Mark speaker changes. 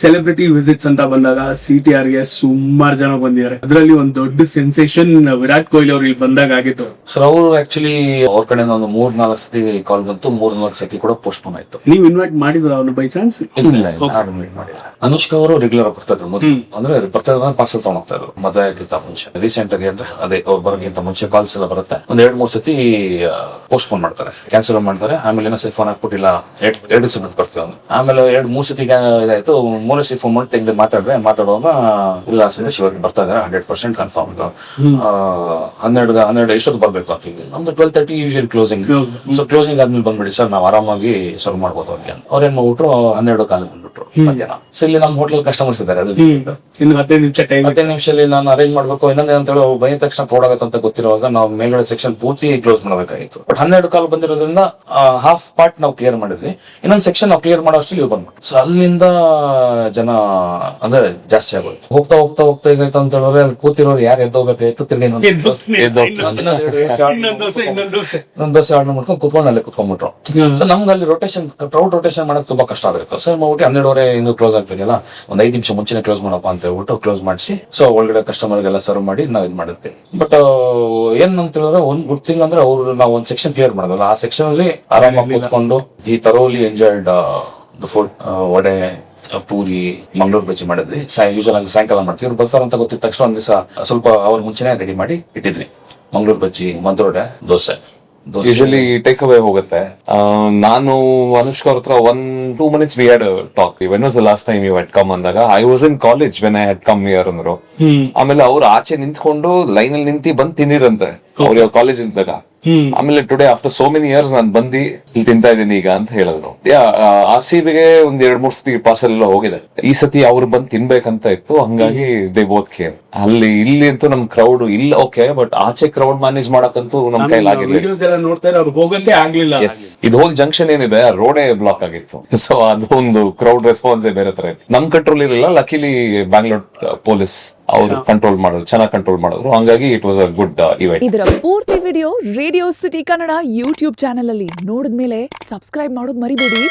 Speaker 1: Celebrity visits ಅಂತ ಬಂದಾಗ CTR ಗೆ ಸುಮಾರು ಜನ ಬಂದಿದ್ದಾರೆ. ಅದರಲ್ಲಿ ಒಂದು ದೊಡ್ಡ ಸೆನ್ಸೇಷನ್ ವಿರಾಟ್ ಕೊಹ್ಲಿ ಅವ್ರು ಇಲ್ಲಿ ಬಂದಾಗ ಆಗಿತ್ತು.
Speaker 2: ಸರ್ ಅವರು ಆಕ್ಚುಲಿ ಅವ್ರ ಕಡೆಯಿಂದ ಒಂದು 3-4 ಸತಿ ಕಾಲ್ ಬಂತು, 3-4 ಸತಿ ಕೂಡ ಪೋಸ್ಟ್ಪೋನ್ ಆಯ್ತು.
Speaker 1: ನೀವು ಇನ್ವೈಟ್ ಮಾಡಿದ್ರ ಅವ್ರನ್ನ ಬೈ ಚಾನ್ಸ್?
Speaker 2: ಮಾಡಿಲ್ಲ. ಅನುಷ್ಕಾ ಅವರು ರೆಗ್ಯುಲರ್ ಬರ್ತಾ ಇದ್ರು ಮೊದಲು, ಅಂದ್ರೆ ಬರ್ತಾ ಇದ್ರು ಪಾರ್ಸಲ್ ತಗೊಂಡ್ ಹೋಗ್ತಾ ಇದ್ರು ಮದುವೆಗಿಂತ ಮುಂಚೆ. ರೀಸೆಂಟ್ ಆಗಿ ಅಂದ್ರೆ ಅದೇ ಅವ್ರು ಬರೋಕ್ಕಿಂತ ಮುಂಚೆ ಕಾಲ್ಸ್ ಎಲ್ಲ ಬರುತ್ತೆ, ಒಂದ್ 2-3 ಸತಿ ಪೋಸ್ಟ್ಪೋನ್ ಮಾಡ್ತಾರೆ, ಕ್ಯಾನ್ಸಲ್ ಮಾಡ್ತಾರೆ. ಆಮೇಲೆ ಇನ್ನೊಂದ್ಸತಿ ಫೋನ್ ಹಾಕ್ಬಿಟ್ಟಿಲ್ಲ 2 ದಿವಸ ಬಿಟ್ಟು ಬರ್ತೀವಿ ಅಂದ್ರೆ. ಆಮೇಲೆ 2-3 ಸತಿ ಇದಾಯ್ತು. 3 ಸತಿ ಫೋನ್ ಮಾಡಿ ತೆಗೆದು ಮಾತಾಡುವಾಗ ಇಲ್ಲ ಸಂದೇಶ್ ಇವಾಗ ಬರ್ತಾ ಇದಾರೆ 100% ಕನ್ಫರ್ಮ್. 12 ಎಷ್ಟೊತ್ತು ಬರ್ಬೇಕು ಅಂತ. ನಮ್ದು 12:30 ಯೂಶುವಲಿ ಕ್ಲೋಸಿಂಗ್. ಸೊ ಕ್ಲೋಸಿಂಗ್ ಆದ್ಮೇಲೆ ಬಂದ್ಬಿಡಿ ಸರ್, ನಾವು ಆರಾಮಾಗಿ ಸರ್ವ್ ಮಾಡ್ಬೋದು ಅವ್ರಿಗೆ ಅಂತ. ಅವ್ರೇನ್ ಮಾಡ್ಬಿಟ್ರು 12 ಕಾಲಿಗೆ ಬಂದ್ಬಿಟ್ರು ಮಧ್ಯಾಹ್ನ. ಸೊ ಇಲ್ಲಿ ನಮ್ಮ ಹೋಟೆಲ್ ಕಸ್ಟಮರ್ಸ್ ಇದ್ದಾರೆ, ಅದು
Speaker 1: ಇನ್ನು 15 ನಿಮಿಷ ಟೈಮ್,
Speaker 2: 15 ನಿಮಿಷದಲ್ಲಿ ನಾನು ಅರೇಂಜ್ ಮಾಡ್ಬೇಕು. ಇನ್ನೊಂದು ಅಂತ ಹೇಳಿ ಬಂದ ತಕ್ಷಣ ಪ್ರೌಡ್ ಆಗತ್ತೆ ಅಂತ ಗೊತ್ತಿರುವಾಗ ನಾವು ಮೇಲ್ಗಡೆ ಸೆಕ್ಷನ್ ಪೂರ್ತಿ ಕ್ಲೋಸ್ ಮಾಡಬೇಕಾಗಿತ್ತು. ಬಟ್ 12 ಕಾಲ್ ಬಂದಿರೋದ್ರಿಂದ ಹಾಫ್ ಪಾರ್ಟ್ ನಾವು ಕ್ಲಿಯರ್ ಮಾಡಿದ್ವಿ, ಇನ್ನೊಂದು ಸೆಕ್ಷನ್ ನಾವು ಕ್ಲಿಯರ್ ಮಾಡೋ ಅಷ್ಟರಲ್ಲಿ ಇವ್ರು ಬಂದ್ಬಿಟ್ಟು. ಸೊ ಅಲ್ಲಿಂದ ಜನ ಅಂದ್ರೆ ಜಾಸ್ತಿ ಆಗೋಯ್ತು. ಹೋಗ್ತಾ ಹೋಗ್ತಾ ಹೋಗ್ತಾ ಈಗಾಯ್ತು ಅಂತ ಹೇಳಿದ್ರೆ ಅಲ್ಲಿ ಕೂತಿರೋರು ಯಾರು ಎದ್ದೋಗ್ಬೇಕಾಯ್ತು, ತಿರ್ಗಿ ಇನ್ನೊಂದು ದೋಸೆ ಆರ್ಡರ್ ಮಾಡ್ಕೊಂಡು ಕುತ್ಕೊಂಡು ಅಲ್ಲೇ ಕುತ್ಕೊಂಡ್ಬಿಟ್ರು. ಸೊ ನಮ್ಗೆ ಅಲ್ಲಿ ಕ್ರೌಡ್ ರೊಟೇಷನ್ ಮಾಡಕ್ ತುಂಬಾ ಕಷ್ಟ ಆಗುತ್ತೆ. ಸೊ ಮಾಡ್ಬಿಟ್ಟು 12:30 ಇನ್ನೂ ಕ್ಲೋಸ್ ಆಗ್ತಿದೆಯಲ್ಲ, ಒಂದ್ 5 ನಿಮಿಷ ಮುಂಚೆನೆ ಕ್ಲೋಸ್ ಮಾಡಪ್ಪ ಅಂತ ಹೇಳ್ಬಿಟ್ಟು ಕ್ಲೋಸ್ ಮಾಡಿಸಿ, ಸೊ ಒಳಗಡೆ ಕಸ್ಟಮರ್ಗೆಲ್ಲ ಸರ್ವ್ ಮಾಡಿ ನಾವ್ ಇದ್ ಮಾಡಿದ್ವಿ. ಬಟ್ ಏನ್ ಅಂತ ಹೇಳಿದ್ರೆ ಒಂದ್ ಗುಡ್ ಥಿಂಗ್ ಅಂದ್ರೆ ಅವ್ರು ನಾವು ಒಂದ್ ಸೆಕ್ಷನ್ ಕ್ಲಿಯರ್ ಮಾಡೋದಲ್ಲ, ಆ ಸೆಕ್ಷನ್ ಅಲ್ಲಿ ಆರಾಮಾಗಿ ಕೂತ್ಕೊಂಡು ಈ ತರೋಲಿ enjoyed the food. Vada, puri, Mangaluru bajji ಮಾಡಿದ್ವಿ. ಯೂಶಲ್ ಆಗಿ ಸಾಯಂಕಾಲ ಮಾಡ್ತೀವಿ. ಇವ್ರು ಬರ್ತಾರ ಅಂತ ಗೊತ್ತಿದ ತಕ್ಷಣ ಒಂದ್ ದಿವಸ ಸ್ವಲ್ಪ ಅವ್ರ ಮುಂಚೆನೆ ರೆಡಿ ಮಾಡಿ ಇಟ್ಟಿದ್ವಿ. ಮಂಗಳೂರು ಬಜ್ಜಿ, ಮಂದ್ರೋಡೆ, ದೋಸೆ.
Speaker 3: ಯೂಶಲಿ ಟೇಕ್ ಅವೇ ಹೋಗುತ್ತೆ. ನಾನು ಅನುಷ್ಕಾ ಅವ್ರ ಹತ್ರ 1-2 minutes we had talk. When was the last time you had come ಅಂದಾಗ I was in college when I had come here ಅಂದ್ರು. ಆಮೇಲೆ ಅವ್ರು ಆಚೆ ನಿಂತ್ಕೊಂಡು ಲೈನ್ ಅಲ್ಲಿ ನಿಂತಿ ಬಂದ್ ತಿನ್ನಿರಂತೆ ಅವ್ರ ಕಾಲೇಜ್ ಇದ್ದಾಗ. ಆಮೇಲೆ today after so many years ನಾನು ಬಂದು ಇಲ್ಲಿ ತಿಂತಾ ಇದ್ದೀನಿ ಈಗ ಅಂತ ಹೇಳಿದ್ರು. RCBಗೆ ಒಂದ್ 2-3 ಸತಿ ಪಾರ್ಸಲ್ ಎಲ್ಲ ಹೋಗಿದೆ. ಈ ಸತಿ ಅವ್ರು ಬಂದ್ ತಿನ್ಬೇಕಂತ ಇತ್ತು, ಹಂಗಾಗಿ ದೇ ಬೋತ್ ಕೇಮ್. ಅಲ್ಲಿ ಇಲ್ಲಿ ಅಂತೂ ನಮ್ ಕ್ರೌಡ್ ಇಲ್ಲ ಓಕೆ, ಬಟ್ ಆಚೆ ಕ್ರೌಡ್ ಮ್ಯಾನೇಜ್ ಮಾಡಕ್ಕಂತೂ ನಮ್ ಕೈಲಾಗಿಲ್ಲ.
Speaker 1: ನೋಡ್ತಾರೆ ಅವ್ರು ಹೋಗಕ್ಕೆ ಆಗ್ಲಿಲ್ಲ.
Speaker 3: ಇದು ಹೋಲ್ ಜಂಕ್ಷನ್ ಏನಿದೆ ರೋಡೇ ಬ್ಲಾಕ್ ಆಗಿತ್ತು. ಸೊ ಅದು ಒಂದು ಕ್ರೌಡ್ ರೆಸ್ಪಾನ್ಸ್ ಬೇರೆ ತರ ಇತ್ತು. ನಮ್ ಕಂಟ್ರೋಲ್ ಇರಲಿಲ್ಲ. ಲಕಿಲಿ ಬ್ಯಾಂಗ್ಳೂರ್ ಪೊಲೀಸ್ ಅವರು ಕಂಟ್ರೋಲ್ ಮಾಡಿದ್ರು, ಚೆನ್ನಾಗಿ ಕಂಟ್ರೋಲ್ ಮಾಡಿದ್ರು. ಹಂಗಾಗಿ it was a good event.
Speaker 4: ಇದರ ಪೂರ್ತಿ video radio city Kannada YouTube channel ಅಲ್ಲಿ ನೋಡಿದ್ಮೇಲೆ ಸಬ್ಸ್ಕ್ರೈಬ್ ಮಾಡೋದು ಮರಿಬೇಡಿ.